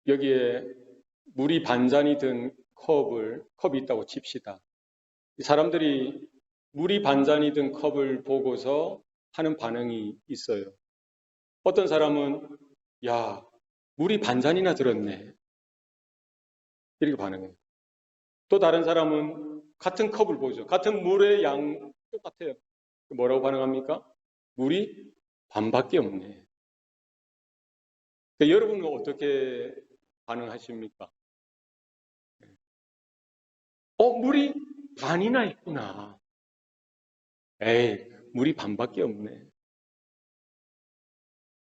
여기에 물이 반잔이 든 컵이 있다고 칩시다. 사람들이 물이 반잔이 든 컵을 보고서 하는 반응이 있어요. 어떤 사람은 야, 물이 반잔이나 들었네. 이렇게 반응해요. 또 다른 사람은 같은 컵을 보죠. 같은 물의 양 똑같아요. 뭐라고 반응합니까? 물이 반밖에 없네. 그러니까 여러분은 어떻게 반응하십니까? 물이 반이나 있구나. 에이, 물이 반밖에 없네.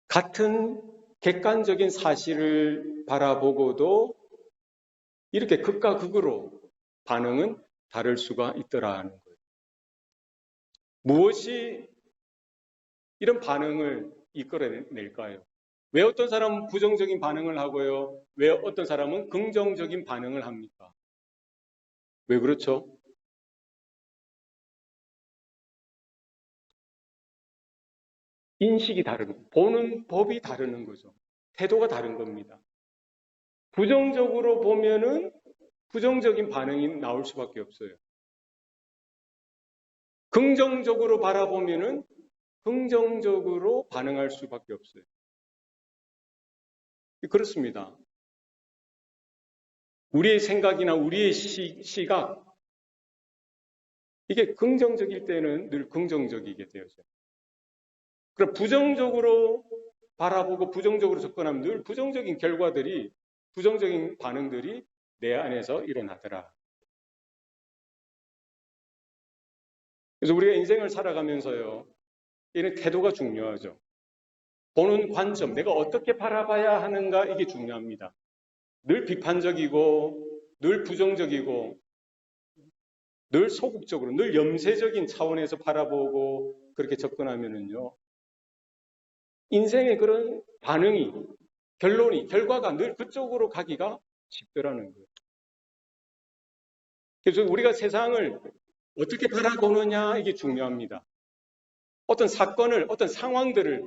같은 객관적인 사실을 바라보고도 이렇게 극과 극으로 반응은 다를 수가 있더라는 거예요. 무엇이 이런 반응을 이끌어낼까요? 왜 어떤 사람은 부정적인 반응을 하고요? 왜 어떤 사람은 긍정적인 반응을 합니까? 왜 그렇죠? 인식이 다르고 보는 법이 다르는 거죠. 태도가 다른 겁니다. 부정적으로 보면은 부정적인 반응이 나올 수밖에 없어요. 긍정적으로 바라보면은 긍정적으로 반응할 수밖에 없어요. 그렇습니다. 우리의 생각이나 우리의 시각, 이게 긍정적일 때는 늘 긍정적이게 되어져요. 그럼 부정적으로 바라보고 부정적으로 접근하면 늘 부정적인 결과들이, 부정적인 반응들이 내 안에서 일어나더라. 그래서 우리가 인생을 살아가면서요, 이런 태도가 중요하죠. 보는 관점, 내가 어떻게 바라봐야 하는가, 이게 중요합니다. 늘 비판적이고, 늘 부정적이고, 늘 소극적으로, 늘 염세적인 차원에서 바라보고 그렇게 접근하면은요, 인생의 그런 반응이, 결론이, 결과가 늘 그쪽으로 가기가 쉽더라는 거예요. 그래서 우리가 세상을 어떻게 바라보느냐, 이게 중요합니다. 어떤 사건을, 어떤 상황들을,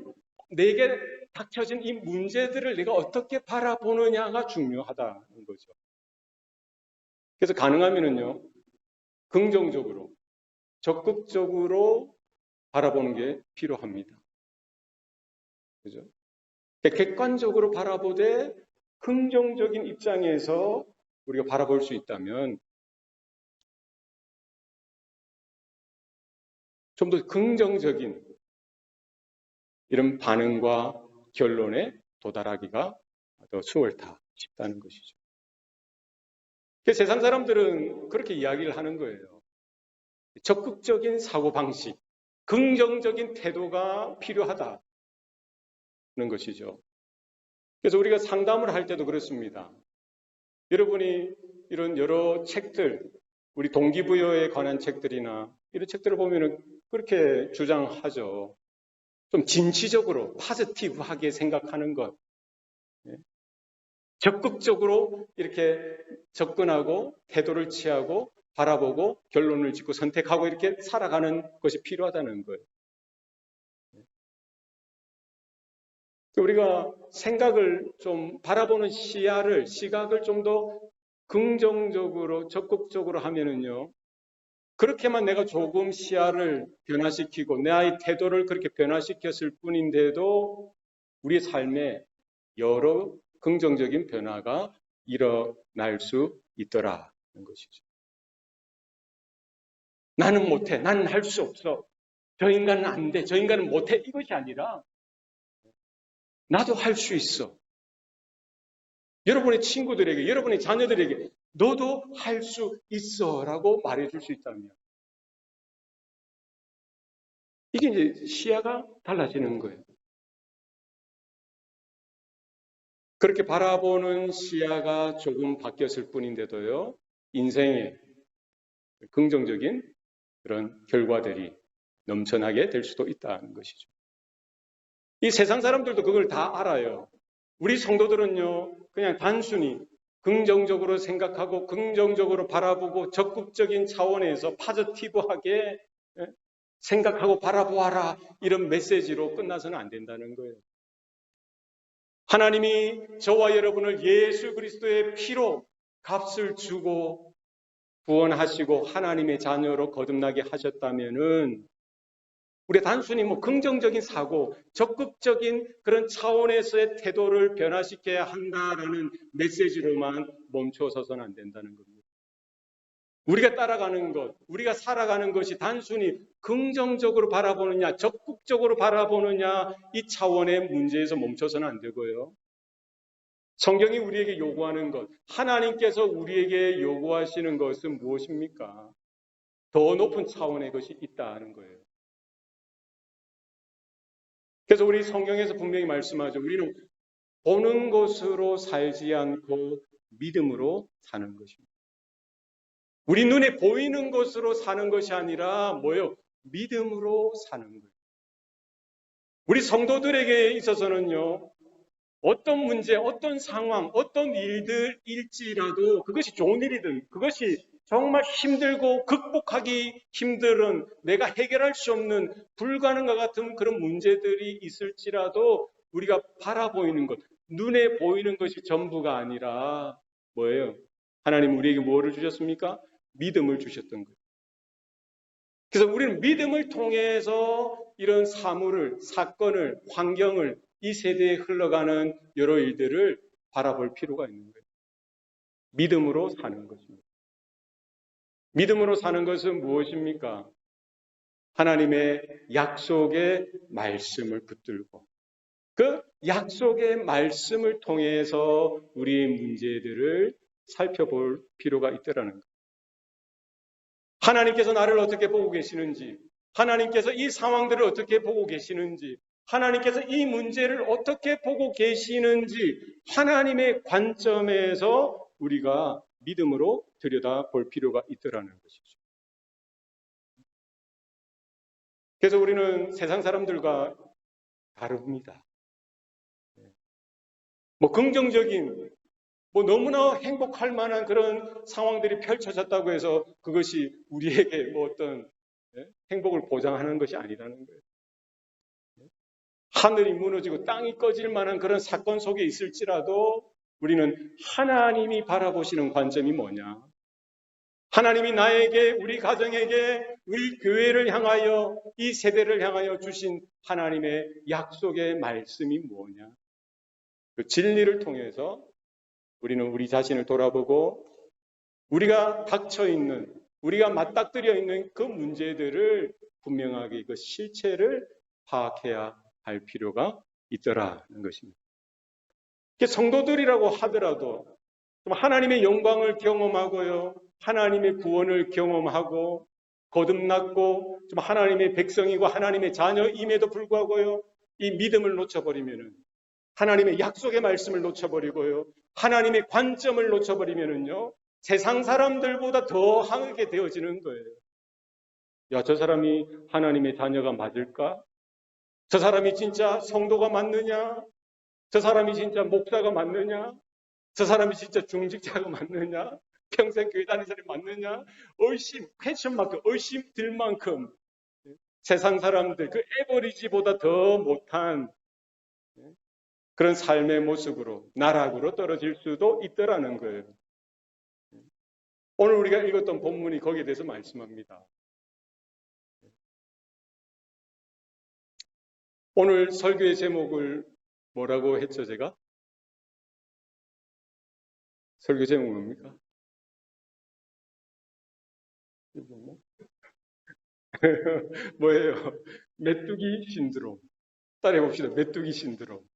내게 닥쳐진 이 문제들을 내가 어떻게 바라보느냐가 중요하다는 거죠. 그래서 가능하면은요, 긍정적으로, 적극적으로 바라보는 게 필요합니다. 그죠? 객관적으로 바라보되 긍정적인 입장에서 우리가 바라볼 수 있다면 좀 더 긍정적인 이런 반응과 결론에 도달하기가 더 수월하다 싶다는 것이죠. 세상 사람들은 그렇게 이야기를 하는 거예요. 적극적인 사고방식, 긍정적인 태도가 필요하다는 것이죠. 그래서 우리가 상담을 할 때도 그렇습니다. 여러분이 이런 여러 책들, 우리 동기부여에 관한 책들이나 이런 책들을 보면 그렇게 주장하죠. 좀 진취적으로, 파지티브하게 생각하는 것. 적극적으로 이렇게 접근하고 태도를 취하고 바라보고 결론을 짓고 선택하고 이렇게 살아가는 것이 필요하다는 거예요. 우리가 생각을 좀 바라보는 시각을 좀 더 긍정적으로 적극적으로 하면은요. 그렇게만 내가 조금 시야를 변화시키고 내 아이 태도를 그렇게 변화시켰을 뿐인데도 우리의 삶에 여러 긍정적인 변화가 일어날 수 있더라는 것이죠. 나는 못해. 나는 할 수 없어. 저 인간은 안 돼. 저 인간은 못해. 이것이 아니라 나도 할 수 있어. 여러분의 친구들에게, 여러분의 자녀들에게 너도 할 수 있어 라고 말해줄 수 있다면 이게 이제 시야가 달라지는 거예요. 그렇게 바라보는 시야가 조금 바뀌었을 뿐인데도요, 인생에 긍정적인 그런 결과들이 넘쳐나게 될 수도 있다는 것이죠. 이 세상 사람들도 그걸 다 알아요. 우리 성도들은요, 그냥 단순히 긍정적으로 생각하고 긍정적으로 바라보고 적극적인 차원에서 파지티브하게 생각하고 바라보아라 이런 메시지로 끝나서는 안 된다는 거예요. 하나님이 저와 여러분을 예수 그리스도의 피로 값을 주고 구원하시고 하나님의 자녀로 거듭나게 하셨다면은 우리가 단순히 긍정적인 사고, 적극적인 그런 차원에서의 태도를 변화시켜야 한다라는 메시지로만 멈춰서서는 안 된다는 겁니다. 우리가 따라가는 것, 우리가 살아가는 것이 단순히 긍정적으로 바라보느냐, 적극적으로 바라보느냐, 이 차원의 문제에서 멈춰서는 안 되고요. 성경이 우리에게 요구하는 것, 하나님께서 우리에게 요구하시는 것은 무엇입니까? 더 높은 차원의 것이 있다는 거예요. 그래서 우리 성경에서 분명히 말씀하죠. 우리는 보는 것으로 살지 않고 믿음으로 사는 것입니다. 우리 눈에 보이는 것으로 사는 것이 아니라 뭐예요? 믿음으로 사는 거예요. 우리 성도들에게 있어서는요. 어떤 문제, 어떤 상황, 어떤 일들일지라도 그것이 좋은 일이든 그것이 정말 힘들고 극복하기 힘든 내가 해결할 수 없는 불가능과 같은 그런 문제들이 있을지라도 우리가 바라보이는 것, 눈에 보이는 것이 전부가 아니라 뭐예요? 하나님 우리에게 뭐를 주셨습니까? 믿음을 주셨던 거예요. 그래서 우리는 믿음을 통해서 이런 사물을, 사건을, 환경을 이 세대에 흘러가는 여러 일들을 바라볼 필요가 있는 거예요. 믿음으로 사는 것입니다. 믿음으로 사는 것은 무엇입니까? 하나님의 약속의 말씀을 붙들고 그 약속의 말씀을 통해서 우리의 문제들을 살펴볼 필요가 있더라는 거예요. 하나님께서 나를 어떻게 보고 계시는지, 하나님께서 이 상황들을 어떻게 보고 계시는지, 하나님께서 이 문제를 어떻게 보고 계시는지 하나님의 관점에서 우리가 믿음으로 들여다볼 필요가 있더라는 것이죠. 그래서 우리는 세상 사람들과 다릅니다. 긍정적인, 너무나 행복할 만한 그런 상황들이 펼쳐졌다고 해서 그것이 우리에게 어떤 행복을 보장하는 것이 아니라는 거예요. 하늘이 무너지고 땅이 꺼질 만한 그런 사건 속에 있을지라도 우리는 하나님이 바라보시는 관점이 뭐냐? 하나님이 나에게, 우리 가정에게, 우리 교회를 향하여, 이 세대를 향하여 주신 하나님의 약속의 말씀이 뭐냐? 그 진리를 통해서 우리는 우리 자신을 돌아보고 우리가 닥쳐있는, 우리가 맞닥뜨려 있는 그 문제들을 분명하게 그 실체를 파악해야 할 필요가 있더라는 것입니다. 성도들이라고 하더라도 하나님의 영광을 경험하고요, 하나님의 구원을 경험하고 거듭났고 좀 하나님의 백성이고 하나님의 자녀임에도 불구하고요, 이 믿음을 놓쳐버리면은, 하나님의 약속의 말씀을 놓쳐버리고요, 하나님의 관점을 놓쳐버리면은요, 세상 사람들보다 더 하게 되어지는 거예요. 야, 저 사람이 하나님의 자녀가 맞을까? 저 사람이 진짜 성도가 맞느냐? 저 사람이 진짜 목사가 맞느냐? 저 사람이 진짜 중직자가 맞느냐? 평생 교회 다니는 사람이 맞느냐? 의심, 퀘스천마크, 의심 들 만큼 세상 사람들, 그 에버리지보다 더 못한 그런 삶의 모습으로, 나락으로 떨어질 수도 있더라는 거예요. 오늘 우리가 읽었던 본문이 거기에 대해서 말씀합니다. 오늘 설교의 제목을 뭐라고 했죠, 제가? 설교 제목 뭡니까? 뭐예요? 메뚜기 신드롬. 따라해봅시다. 메뚜기 신드롬.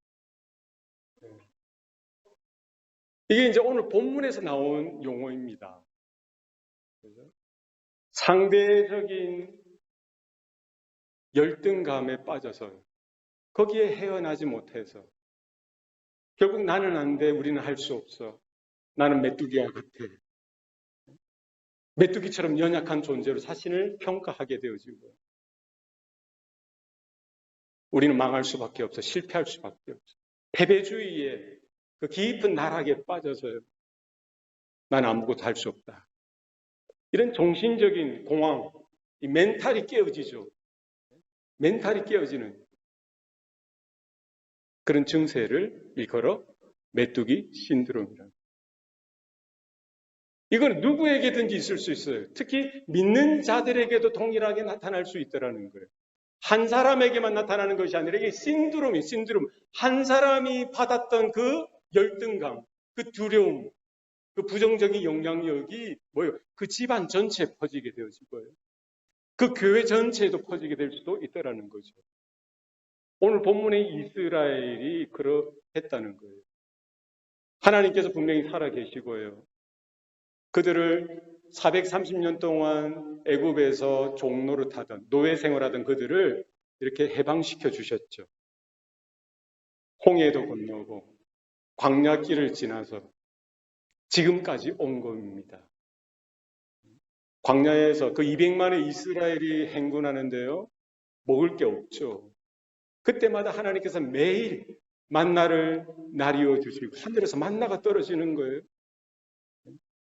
이게 이제 오늘 본문에서 나온 용어입니다. 상대적인 열등감에 빠져서 거기에 헤어나지 못해서 결국 나는 안 돼, 우리는 할 수 없어. 나는 메뚜기와 같아. 메뚜기처럼 연약한 존재로 자신을 평가하게 되어지고 우리는 망할 수밖에 없어. 실패할 수밖에 없어. 패배주의에 그 깊은 나락에 빠져서요. 난 아무것도 할 수 없다. 이런 정신적인 공황, 이 멘탈이 깨어지죠. 멘탈이 깨어지는. 그런 증세를 일컬어 메뚜기 신드롬이라는. 이건 누구에게든지 있을 수 있어요. 특히 믿는 자들에게도 동일하게 나타날 수 있다는 거예요. 한 사람에게만 나타나는 것이 아니라 이게 신드롬이 신드롬. 한 사람이 받았던 그 열등감, 그 두려움, 그 부정적인 영향력이 뭐예요? 그 집안 전체에 퍼지게 되어질 거예요. 그 교회 전체에도 퍼지게 될 수도 있다는 거죠. 오늘 본문의 이스라엘이 그러했다는 거예요. 하나님께서 분명히 살아계시고요. 그들을 430년 동안 애굽에서 종노릇하던 노예 생활하던 그들을 이렇게 해방시켜 주셨죠. 홍해도 건너고 광야길을 지나서 지금까지 온 겁니다. 광야에서 그 200만의 이스라엘이 행군하는데요. 먹을 게 없죠. 그때마다 하나님께서 매일 만나를 나리워 주시고 하늘에서 만나가 떨어지는 거예요.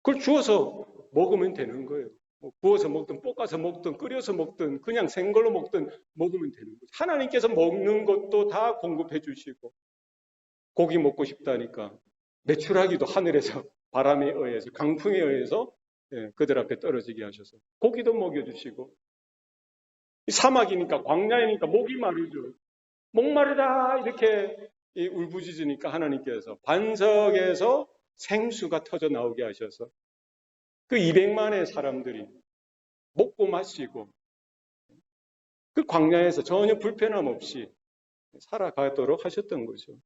그걸 주워서 먹으면 되는 거예요. 구워서 먹든 볶아서 먹든 끓여서 먹든 그냥 생걸로 먹든 먹으면 되는 거예요. 하나님께서 먹는 것도 다 공급해 주시고 고기 먹고 싶다니까 메추라기도 하늘에서 바람에 의해서 강풍에 의해서 그들 앞에 떨어지게 하셔서 고기도 먹여주시고 사막이니까 광야이니까 목이 마르죠. 목마르다 이렇게 울부짖으니까 하나님께서 반석에서 생수가 터져 나오게 하셔서 그 200만의 사람들이 먹고 마시고 그 광야에서 전혀 불편함 없이 살아가도록 하셨던 거죠.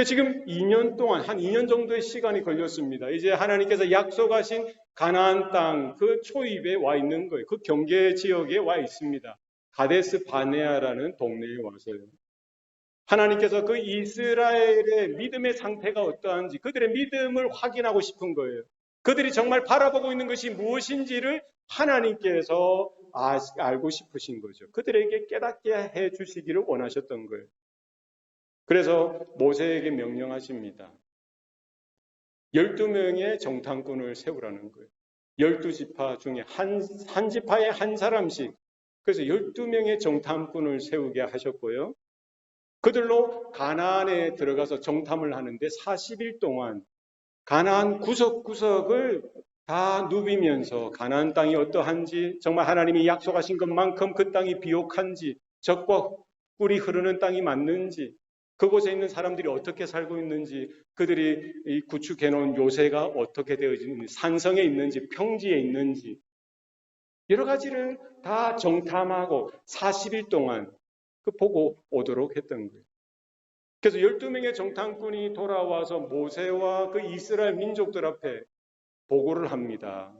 지금 2년 동안 한 2년 정도의 시간이 걸렸습니다. 이제 하나님께서 약속하신 가나안 땅 그 초입에 와 있는 거예요. 그 경계 지역에 와 있습니다. 가데스 바네아라는 동네에 와서요. 하나님께서 그 이스라엘의 믿음의 상태가 어떠한지 그들의 믿음을 확인하고 싶은 거예요. 그들이 정말 바라보고 있는 것이 무엇인지를 하나님께서 알고 싶으신 거죠. 그들에게 깨닫게 해 주시기를 원하셨던 거예요. 그래서 모세에게 명령하십니다. 12명의 정탐꾼을 세우라는 거예요. 12지파 중에 한 지파에 한 사람씩. 그래서 12명의 정탐꾼을 세우게 하셨고요. 그들로 가나안에 들어가서 정탐을 하는데 40일 동안 가나안 구석구석을 다 누비면서 가나안 땅이 어떠한지, 정말 하나님이 약속하신 것만큼 그 땅이 비옥한지, 적과 꿀이 흐르는 땅이 맞는지, 그곳에 있는 사람들이 어떻게 살고 있는지, 그들이 구축해 놓은 요새가 어떻게 되어지는지, 산성에 있는지, 평지에 있는지, 여러 가지를 다 정탐하고 40일 동안 보고 오도록 했던 거예요. 그래서 12명의 정탐꾼이 돌아와서 모세와 그 이스라엘 민족들 앞에 보고를 합니다.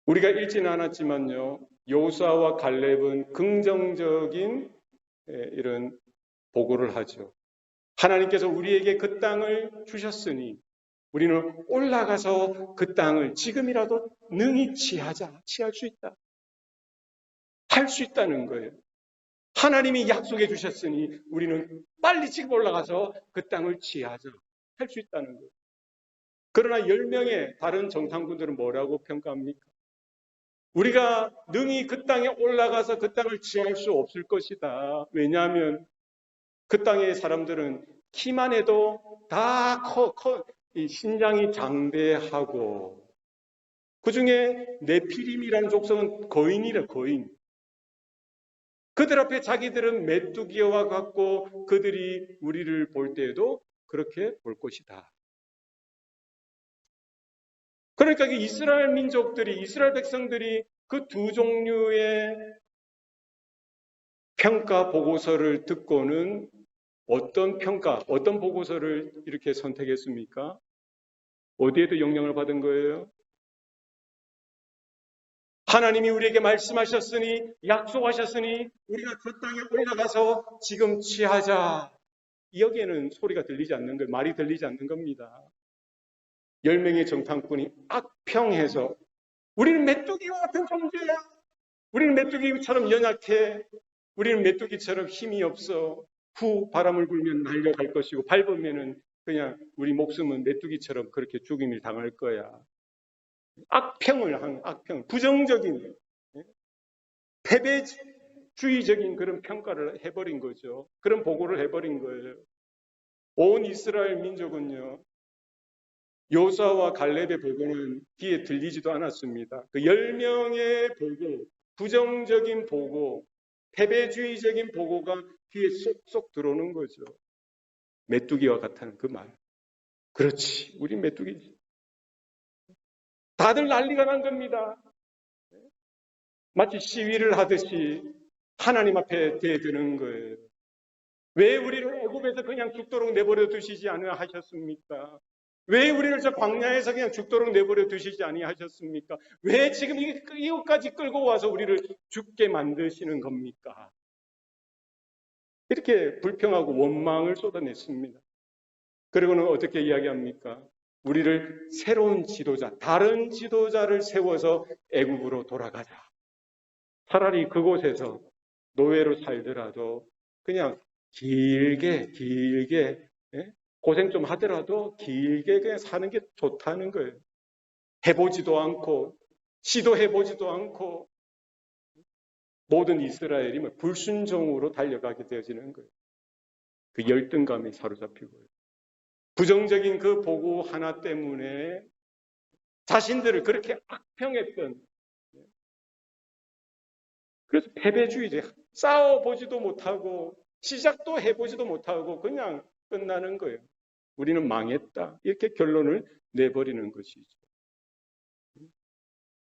우리가 읽지는 않았지만요, 여호수아와 갈렙은 긍정적인 이런 보고를 하죠. 하나님께서 우리에게 그 땅을 주셨으니 우리는 올라가서 그 땅을 지금이라도 능히 취할 수 있다. 할 수 있다는 거예요. 하나님이 약속해 주셨으니 우리는 빨리 지금 올라가서 그 땅을 취하자. 할 수 있다는 거예요. 그러나 10명의 다른 정탐꾼들은 뭐라고 평가합니까? 우리가 능히 그 땅에 올라가서 그 땅을 취할 수 없을 것이다. 왜냐하면 그 땅의 사람들은 키만 해도 다 신장이 장대하고 그 중에 네피림이라는 족속은 거인이래, 거인. 그들 앞에 자기들은 메뚜기와 같고 그들이 우리를 볼 때에도 그렇게 볼 것이다. 그러니까 이스라엘 민족들이, 이스라엘 백성들이 그 두 종류의 평가 보고서를 듣고는 어떤 보고서를 이렇게 선택했습니까? 어디에도 영향을 받은 거예요? 하나님이 우리에게 말씀하셨으니, 약속하셨으니, 우리가 그 땅에 올라가서 지금 취하자. 여기에는 소리가 들리지 않는 거예요. 말이 들리지 않는 겁니다. 10명의 정탐꾼이 악평해서 우리는 메뚜기와 같은 존재야. 우리는 메뚜기처럼 연약해. 우리는 메뚜기처럼 힘이 없어. 후 바람을 불면 날려갈 것이고 밟으면은 그냥 우리 목숨은 메뚜기처럼 그렇게 죽임을 당할 거야. 악평을 한 악평, 부정적인 패배 주의적인 그런 평가를 해버린 거죠. 그런 보고를 해버린 거예요. 온 이스라엘 민족은요, 요수아와 갈렙의 보고는 귀에 들리지도 않았습니다. 그 10명의 보고, 부정적인 보고, 패배주의적인 보고가 귀에 쏙쏙 들어오는 거죠. 메뚜기와 같다는 그 말. 그렇지, 우리 메뚜기지. 다들 난리가 난 겁니다. 마치 시위를 하듯이 하나님 앞에 대드는 거예요. 왜 우리를 애굽에서 그냥 죽도록 내버려 두시지 아니하셨습니까? 왜 우리를 저 광야에서 그냥 죽도록 내버려 두시지 아니하셨습니까? 왜 지금 이것까지 끌고 와서 우리를 죽게 만드시는 겁니까? 이렇게 불평하고 원망을 쏟아냈습니다. 그리고는 어떻게 이야기합니까? 우리를 새로운 지도자, 다른 지도자를 세워서 애굽으로 돌아가자. 차라리 그곳에서 노예로 살더라도 그냥 길게 고생 좀 하더라도 길게 그냥 사는 게 좋다는 거예요. 해보지도 않고 시도해보지도 않고 모든 이스라엘이 불순종으로 달려가게 되어지는 거예요. 그 열등감에 사로잡히고요. 부정적인 그 보고 하나 때문에 자신들을 그렇게 악평했던, 그래서 패배주의제, 싸워보지도 못하고 시작도 해보지도 못하고 그냥 끝나는 거예요. 우리는 망했다. 이렇게 결론을 내버리는 것이죠.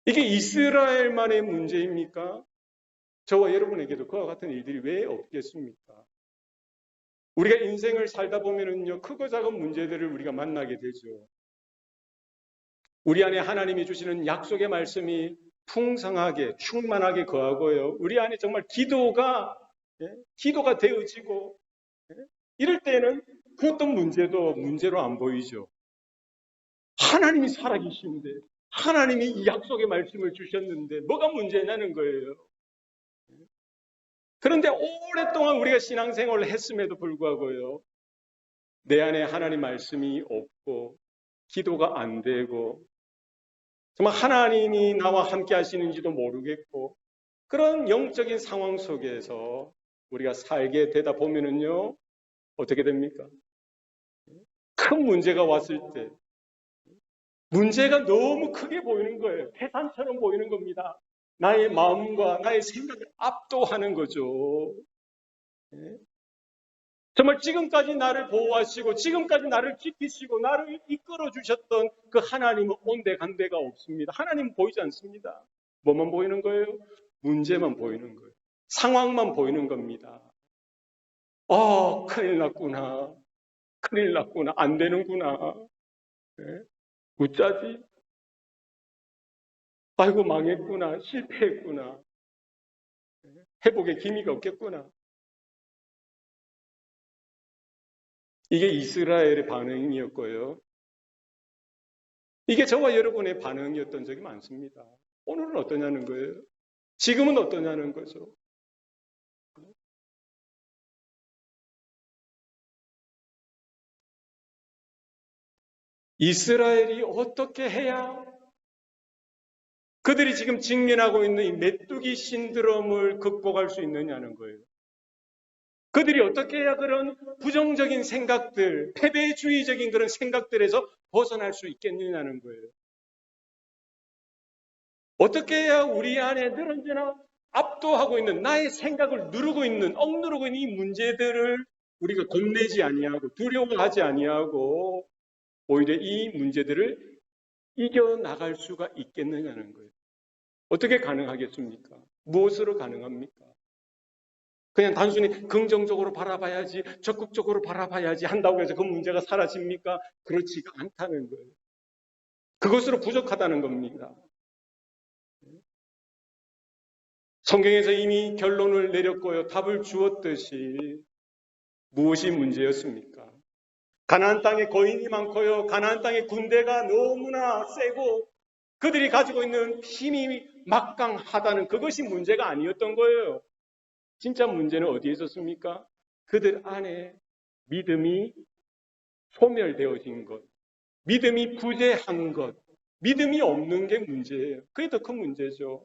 이게 이스라엘만의 문제입니까? 저와 여러분에게도 그와 같은 일들이 왜 없겠습니까? 우리가 인생을 살다 보면은요, 크고 작은 문제들을 우리가 만나게 되죠. 우리 안에 하나님이 주시는 약속의 말씀이 풍성하게, 충만하게 거하고요. 우리 안에 정말 기도가 되어지고, 이럴 때는 그 어떤 문제도 문제로 안 보이죠. 하나님이 살아계신데, 하나님이 이 약속의 말씀을 주셨는데, 뭐가 문제냐는 거예요. 그런데 오랫동안 우리가 신앙생활을 했음에도 불구하고요, 내 안에 하나님 말씀이 없고, 기도가 안 되고, 정말 하나님이 나와 함께 하시는지도 모르겠고, 그런 영적인 상황 속에서 우리가 살게 되다 보면은요, 어떻게 됩니까? 큰 문제가 왔을 때, 문제가 너무 크게 보이는 거예요. 태산처럼 보이는 겁니다. 나의 마음과 나의 생각을 압도하는 거죠. 정말 지금까지 나를 보호하시고 지금까지 나를 지키시고 나를 이끌어 주셨던 그 하나님은 온데간데가 없습니다. 하나님은 보이지 않습니다. 뭐만 보이는 거예요? 문제만 보이는 거예요. 상황만 보이는 겁니다. 큰일 났구나. 큰일 났구나. 안 되는구나. 어쩌지? 아이고 망했구나. 실패했구나. 회복의 기미가 없겠구나. 이게 이스라엘의 반응이었고요. 이게 저와 여러분의 반응이었던 적이 많습니다. 오늘은 어떠냐는 거예요. 지금은 어떠냐는 거죠. 이스라엘이 어떻게 해야 그들이 지금 직면하고 있는 이 메뚜기 신드롬을 극복할 수 있느냐는 거예요. 그들이 어떻게 해야 그런 부정적인 생각들, 패배주의적인 그런 생각들에서 벗어날 수 있겠느냐는 거예요. 어떻게 해야 우리 안에 늘 언제나 압도하고 있는 나의 생각을 누르고 있는, 억누르고 있는 이 문제들을 우리가 겁내지 아니하고 두려워하지 아니하고 오히려 이 문제들을 이겨나갈 수가 있겠느냐는 거예요. 어떻게 가능하겠습니까? 무엇으로 가능합니까? 그냥 단순히 긍정적으로 바라봐야지, 적극적으로 바라봐야지 한다고 해서 그 문제가 사라집니까? 그렇지가 않다는 거예요. 그것으로 부족하다는 겁니다. 성경에서 이미 결론을 내렸고요. 답을 주었듯이 무엇이 문제였습니까? 가나안 땅에 거인이 많고요. 가나안 땅에 군대가 너무나 세고 그들이 가지고 있는 힘이 막강하다는 그것이 문제가 아니었던 거예요. 진짜 문제는 어디에 있었습니까? 그들 안에 믿음이 소멸되어진 것, 믿음이 부재한 것, 믿음이 없는 게 문제예요. 그게 더 큰 문제죠.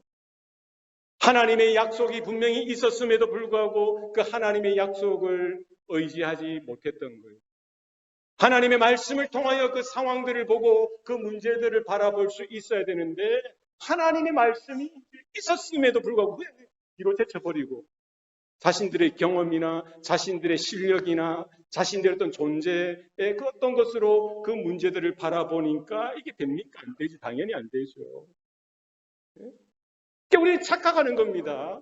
하나님의 약속이 분명히 있었음에도 불구하고 그 하나님의 약속을 의지하지 못했던 거예요. 하나님의 말씀을 통하여 그 상황들을 보고 그 문제들을 바라볼 수 있어야 되는데 하나님의 말씀이 있었음에도 불구하고 그냥 뒤로 제쳐버리고 자신들의 경험이나 자신들의 실력이나 자신들의 어떤 존재의 그 어떤 것으로 그 문제들을 바라보니까 이게 됩니까? 안 되지. 당연히 안 되죠. 그러니까 우리는 착각하는 겁니다.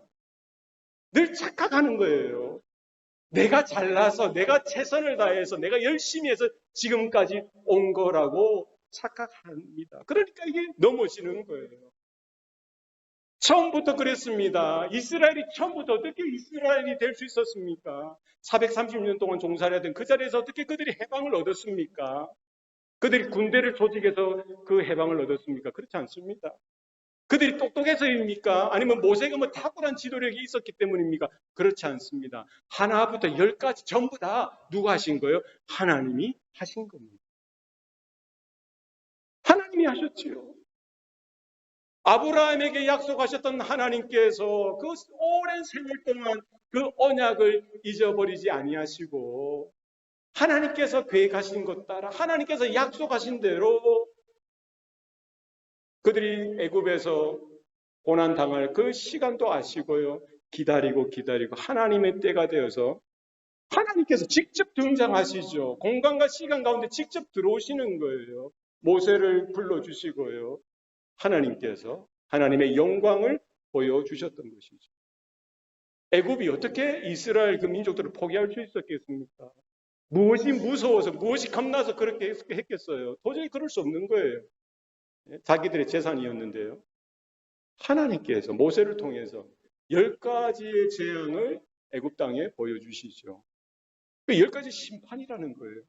늘 착각하는 거예요. 내가 잘나서 내가 최선을 다해서 내가 열심히 해서 지금까지 온 거라고 착각합니다. 그러니까 이게 넘어지는 거예요. 처음부터 그랬습니다. 이스라엘이 처음부터 어떻게 이스라엘이 될 수 있었습니까? 430년 동안 종살이 하던 그 자리에서 어떻게 그들이 해방을 얻었습니까? 그들이 군대를 조직해서 그 해방을 얻었습니까? 그렇지 않습니다. 그들이 똑똑해서입니까? 아니면 모세가 뭐 탁월한 지도력이 있었기 때문입니까? 그렇지 않습니다. 하나부터 열까지 전부 다 누가 하신 거예요? 하나님이 하신 겁니다. 하나님이 하셨지요. 아브라함에게 약속하셨던 하나님께서 그 오랜 세월 동안 그 언약을 잊어버리지 아니하시고 하나님께서 계획하신 것 따라 하나님께서 약속하신 대로 그들이 애굽에서 고난당할 그 시간도 아시고요. 기다리고 하나님의 때가 되어서 하나님께서 직접 등장하시죠. 공간과 시간 가운데 직접 들어오시는 거예요. 모세를 불러주시고요. 하나님께서 하나님의 영광을 보여주셨던 것이죠. 애굽이 어떻게 이스라엘 그 민족들을 포기할 수 있었겠습니까? 무엇이 무서워서 무엇이 겁나서 그렇게 했겠어요? 도저히 그럴 수 없는 거예요. 자기들의 재산이었는데요. 하나님께서 모세를 통해서 10가지의 재앙을 애굽 땅에 보여주시죠. 그 10가지 심판이라는 거예요.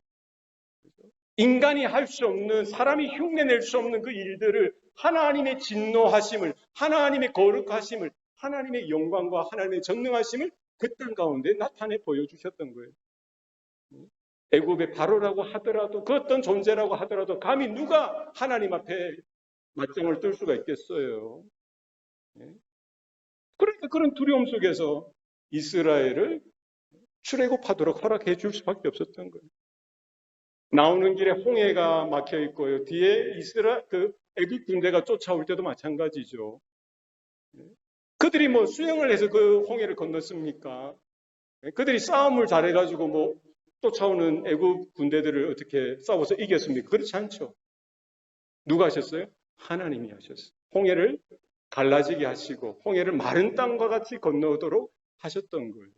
인간이 할 수 없는, 사람이 흉내낼 수 없는 그 일들을 하나님의 진노하심을, 하나님의 거룩하심을, 하나님의 영광과 하나님의 전능하심을 그 땅 가운데 나타내 보여주셨던 거예요. 애굽의 바로라고 하더라도 그 어떤 존재라고 하더라도 감히 누가 하나님 앞에 맞짱을 뜰 수가 있겠어요. 그러니까 그런 두려움 속에서 이스라엘을 출애굽하도록 허락해 줄 수밖에 없었던 거예요. 나오는 길에 홍해가 막혀 있고요. 뒤에 애굽 군대가 쫓아올 때도 마찬가지죠. 그들이 뭐 수영을 해서 그 홍해를 건넜습니까? 그들이 싸움을 잘해가지고 뭐 쫓아오는 애굽 군대들을 어떻게 싸워서 이겼습니까? 그렇지 않죠. 누가 하셨어요? 하나님이 하셨어요. 홍해를 갈라지게 하시고 홍해를 마른 땅과 같이 건너도록 하셨던 거예요.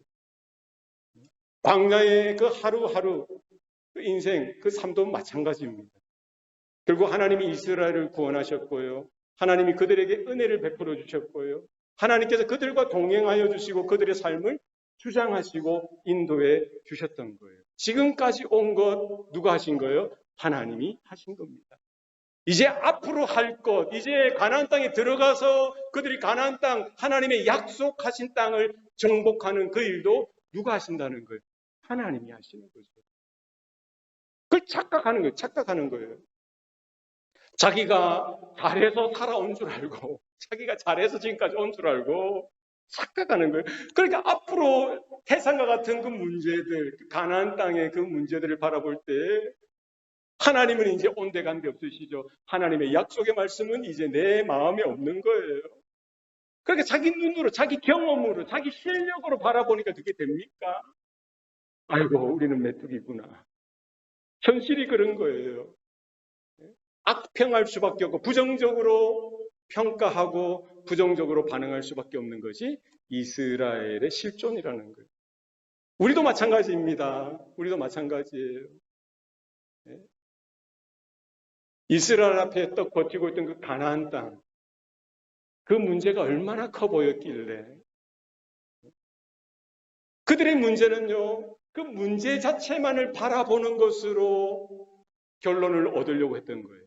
광야의 그 하루하루 그 인생, 그 삶도 마찬가지입니다. 결국 하나님이 이스라엘을 구원하셨고요. 하나님이 그들에게 은혜를 베풀어 주셨고요. 하나님께서 그들과 동행하여 주시고 그들의 삶을 주장하시고 인도해 주셨던 거예요. 지금까지 온 것 누가 하신 거예요? 하나님이 하신 겁니다. 이제 앞으로 할 것, 이제 가나안 땅에 들어가서 그들이 가나안 땅, 하나님의 약속하신 땅을 정복하는 그 일도 누가 하신다는 거예요? 하나님이 하시는 거죠. 그걸 착각하는 거예요. 자기가 잘해서 살아온 줄 알고, 자기가 잘해서 지금까지 온 줄 알고, 착각하는 거예요. 그러니까 앞으로 태산과 같은 그 문제들, 가나안 땅의 그 문제들을 바라볼 때, 하나님은 이제 온데간데 없으시죠. 하나님의 약속의 말씀은 이제 내 마음에 없는 거예요. 그러니까 자기 눈으로, 자기 경험으로, 자기 실력으로 바라보니까 그게 됩니까? 아이고, 우리는 메뚜기구나. 현실이 그런 거예요. 악평할 수밖에 없고 부정적으로 평가하고 부정적으로 반응할 수밖에 없는 것이 이스라엘의 실존이라는 거예요. 우리도 마찬가지입니다. 우리도 마찬가지예요. 이스라엘 앞에 떡 버티고 있던 그 가나안 땅, 그 문제가 얼마나 커 보였길래 그들의 문제는요, 그 문제 자체만을 바라보는 것으로 결론을 얻으려고 했던 거예요.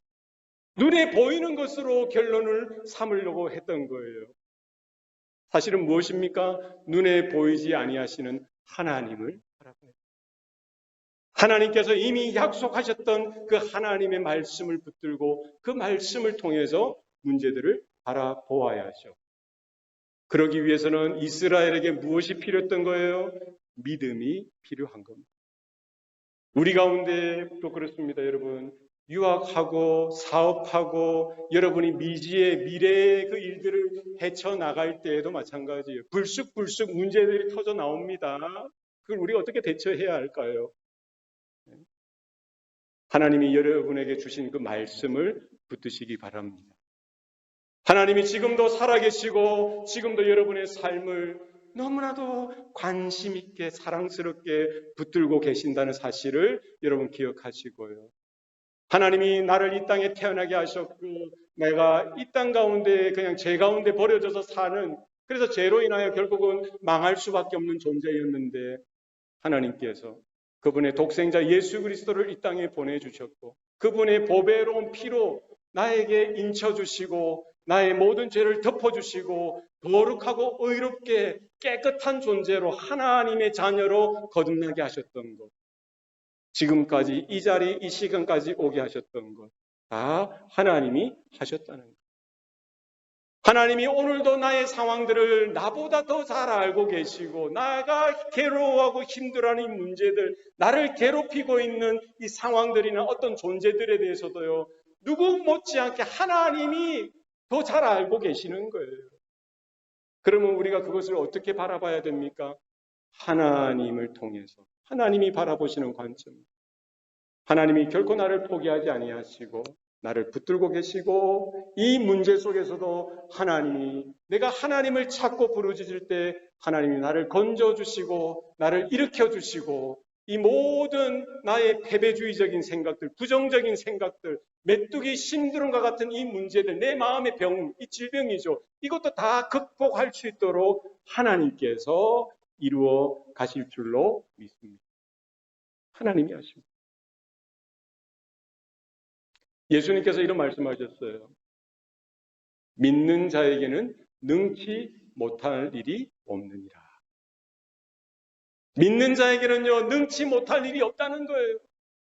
눈에 보이는 것으로 결론을 삼으려고 했던 거예요. 사실은 무엇입니까? 눈에 보이지 아니하시는 하나님을 바라보는, 하나님께서 이미 약속하셨던 그 하나님의 말씀을 붙들고 그 말씀을 통해서 문제들을 바라보아야죠. 그러기 위해서는 이스라엘에게 무엇이 필요했던 거예요? 믿음이 필요한 겁니다. 우리 가운데도 그렇습니다, 여러분. 유학하고 사업하고 여러분이 미지의 미래의 그 일들을 헤쳐나갈 때에도 마찬가지예요. 불쑥불쑥 문제들이 터져 나옵니다. 그걸 우리가 어떻게 대처해야 할까요? 하나님이 여러분에게 주신 그 말씀을 붙드시기 바랍니다. 하나님이 지금도 살아계시고 지금도 여러분의 삶을 너무나도 관심 있게 사랑스럽게 붙들고 계신다는 사실을 여러분 기억하시고요. 하나님이 나를 이 땅에 태어나게 하셨고 내가 이 땅 가운데 그냥 죄 가운데 버려져서 사는, 그래서 죄로 인하여 결국은 망할 수밖에 없는 존재였는데 하나님께서 그분의 독생자 예수 그리스도를 이 땅에 보내주셨고 그분의 보배로운 피로 나에게 인쳐주시고 나의 모든 죄를 덮어주시고 거룩하고 의롭게 깨끗한 존재로 하나님의 자녀로 거듭나게 하셨던 것, 지금까지 이 자리 이 시간까지 오게 하셨던 것 다 하나님이 하셨다는 것. 하나님이 오늘도 나의 상황들을 나보다 더 잘 알고 계시고 나가 괴로워하고 힘들어하는 이 문제들, 나를 괴롭히고 있는 이 상황들이나 어떤 존재들에 대해서도요, 누구 못지않게 하나님이 더 잘 알고 계시는 거예요. 그러면 우리가 그것을 어떻게 바라봐야 됩니까? 하나님을 통해서, 하나님이 바라보시는 관점. 하나님이 결코 나를 포기하지 아니하시고 나를 붙들고 계시고 이 문제 속에서도 하나님이, 내가 하나님을 찾고 부르짖을 때 하나님이 나를 건져주시고 나를 일으켜주시고 이 모든 나의 패배주의적인 생각들, 부정적인 생각들, 메뚜기 신드롬과 같은 이 문제들, 내 마음의 병, 이 질병이죠. 이것도 다 극복할 수 있도록 하나님께서 이루어 가실 줄로 믿습니다. 하나님이 하십니다. 예수님께서 이런 말씀하셨어요. 믿는 자에게는 능치 못할 일이 없느니라. 믿는 자에게는요, 능치 못할 일이 없다는 거예요.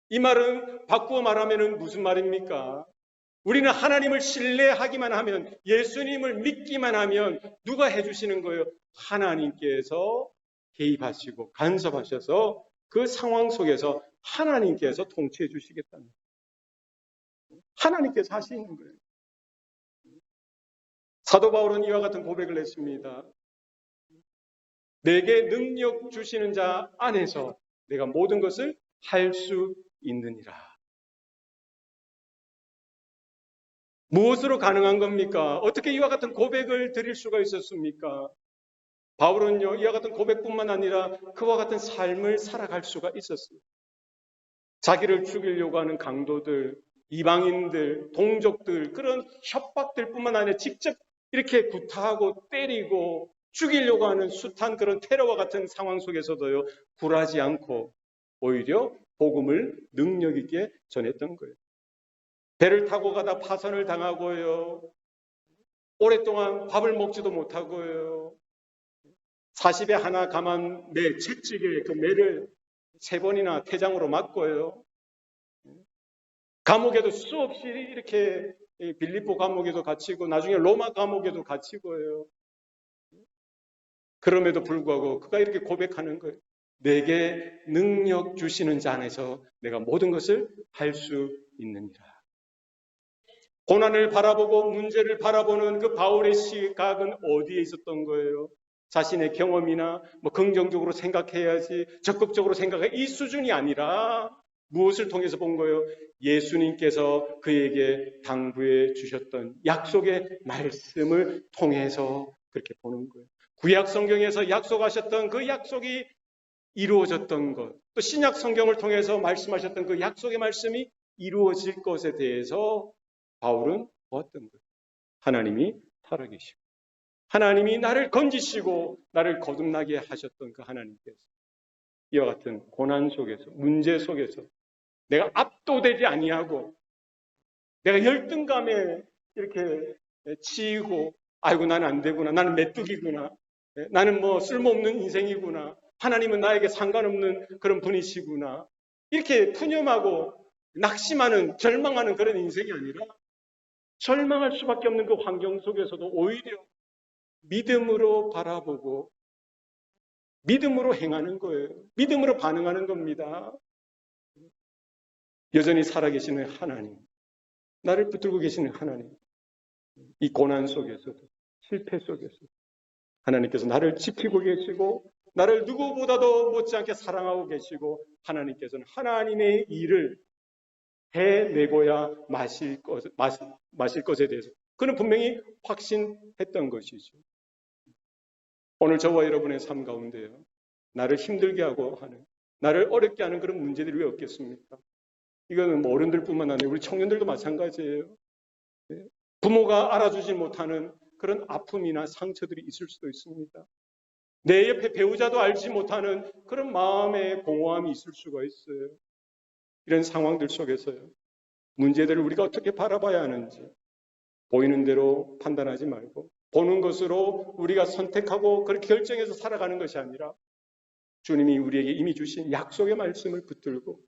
이 말은 바꾸어 말하면 무슨 말입니까? 우리는 하나님을 신뢰하기만 하면, 예수님을 믿기만 하면 누가 해주시는 거예요? 하나님께서 개입하시고 간섭하셔서 그 상황 속에서 하나님께서 통치해 주시겠다는 거예요. 하나님께서 하시는 거예요. 사도 바울은 이와 같은 고백을 했습니다. 내게 능력 주시는 자 안에서 내가 모든 것을 할 수 있느니라. 무엇으로 가능한 겁니까? 어떻게 이와 같은 고백을 드릴 수가 있었습니까? 바울은요, 이와 같은 고백뿐만 아니라 그와 같은 삶을 살아갈 수가 있었어요. 자기를 죽이려고 하는 강도들, 이방인들, 동족들, 그런 협박들뿐만 아니라 직접 이렇게 구타하고 때리고 죽이려고 하는 숱한 그런 테러와 같은 상황 속에서도요, 굴하지 않고 오히려 복음을 능력 있게 전했던 거예요. 배를 타고 가다 파선을 당하고요, 오랫동안 밥을 먹지도 못하고요, 40에 하나 감한 매 채찍에 그 매를 3번이나 태장으로 맞고요, 감옥에도 수없이 이렇게 빌립보 감옥에도 갇히고 나중에 로마 감옥에도 갇히고요. 그럼에도 불구하고 그가 이렇게 고백하는 거예요. 내게 능력 주시는 자 안에서 내가 모든 것을 할 수 있느니라. 고난을 바라보고 문제를 바라보는 그 바울의 시각은 어디에 있었던 거예요? 자신의 경험이나 긍정적으로 생각해야지, 적극적으로 생각해, 이 수준이 아니라 무엇을 통해서 본 거예요? 예수님께서 그에게 당부해 주셨던 약속의 말씀을 통해서 그렇게 보는 거예요. 구약 성경에서 약속하셨던 그 약속이 이루어졌던 것, 또 신약 성경을 통해서 말씀하셨던 그 약속의 말씀이 이루어질 것에 대해서 바울은 보았던 거예요. 하나님이 살아계시고 하나님이 나를 건지시고 나를 거듭나게 하셨던 그 하나님께서 이와 같은 고난 속에서, 문제 속에서 내가 압도되지 아니하고 내가 열등감에 이렇게 치이고 아이고 나는 안 되구나, 나는 메뚜기구나, 나는 쓸모없는 인생이구나, 하나님은 나에게 상관없는 그런 분이시구나, 이렇게 푸념하고 낙심하는, 절망하는 그런 인생이 아니라 절망할 수밖에 없는 그 환경 속에서도 오히려 믿음으로 바라보고 믿음으로 행하는 거예요. 믿음으로 반응하는 겁니다. 여전히 살아계시는 하나님, 나를 붙들고 계시는 하나님, 이 고난 속에서도 실패 속에서도 하나님께서 나를 지키고 계시고 나를 누구보다도 못지않게 사랑하고 계시고 하나님께서는 하나님의 일을 해내고야 마실 것에 대해서 그는 분명히 확신했던 것이죠. 오늘 저와 여러분의 삶 가운데요, 나를 힘들게 하고 하는, 나를 어렵게 하는 그런 문제들이 왜 없겠습니까? 이거는 뭐 어른들뿐만 아니라 우리 청년들도 마찬가지예요. 부모가 알아주지 못하는 그런 아픔이나 상처들이 있을 수도 있습니다. 내 옆에 배우자도 알지 못하는 그런 마음의 공허함이 있을 수가 있어요. 이런 상황들 속에서요, 문제들을 우리가 어떻게 바라봐야 하는지 보이는 대로 판단하지 말고 보는 것으로 우리가 선택하고 그렇게 결정해서 살아가는 것이 아니라 주님이 우리에게 이미 주신 약속의 말씀을 붙들고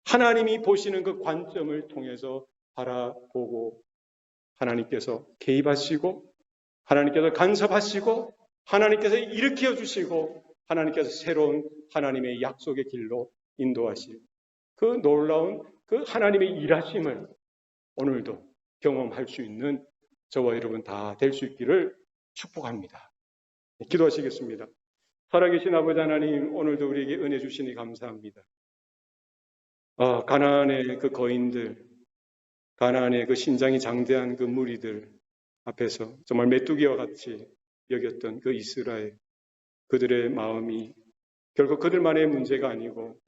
하나님이 보시는 그 관점을 통해서 바라보고 하나님께서 개입하시고 하나님께서 간섭하시고 하나님께서 일으켜 주시고 하나님께서 새로운 하나님의 약속의 길로 인도하실 그 놀라운 그 하나님의 일하심을 오늘도 경험할 수 있는 저와 여러분 다 될 수 있기를 축복합니다. 기도하시겠습니다. 살아계신 아버지 하나님, 오늘도 우리에게 은혜 주시니 감사합니다. 가나안의 그 거인들, 가나안의 그 신장이 장대한 그 무리들 앞에서 정말 메뚜기와 같이 여겼던 그 이스라엘, 그들의 마음이 결국 그들만의 문제가 아니고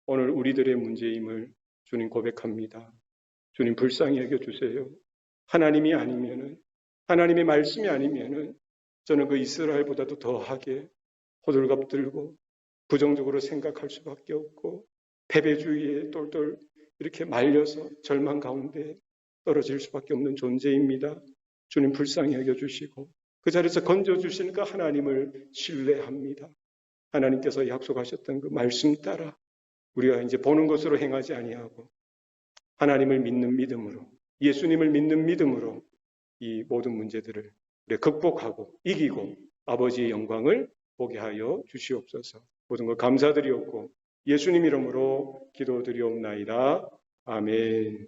오늘 우리들의 문제임을 주님 고백합니다. 주님 불쌍히 여겨주세요. 하나님이 아니면은, 하나님의 말씀이 아니면은 저는 그 이스라엘보다도 더하게 호들갑 들고 부정적으로 생각할 수밖에 없고 패배주의에 똘똘 이렇게 말려서 절망 가운데 떨어질 수밖에 없는 존재입니다. 주님 불쌍히 여겨주시고 그 자리에서 건져주시는 그 하나님을 신뢰합니다. 하나님께서 약속하셨던 그 말씀 따라 우리가 이제 보는 것으로 행하지 아니하고 하나님을 믿는 믿음으로, 예수님을 믿는 믿음으로 이 모든 문제들을 극복하고 이기고 아버지의 영광을 보게 하여 주시옵소서. 모든 것 감사드리옵고 예수님 이름으로 기도드리옵나이다. 아멘.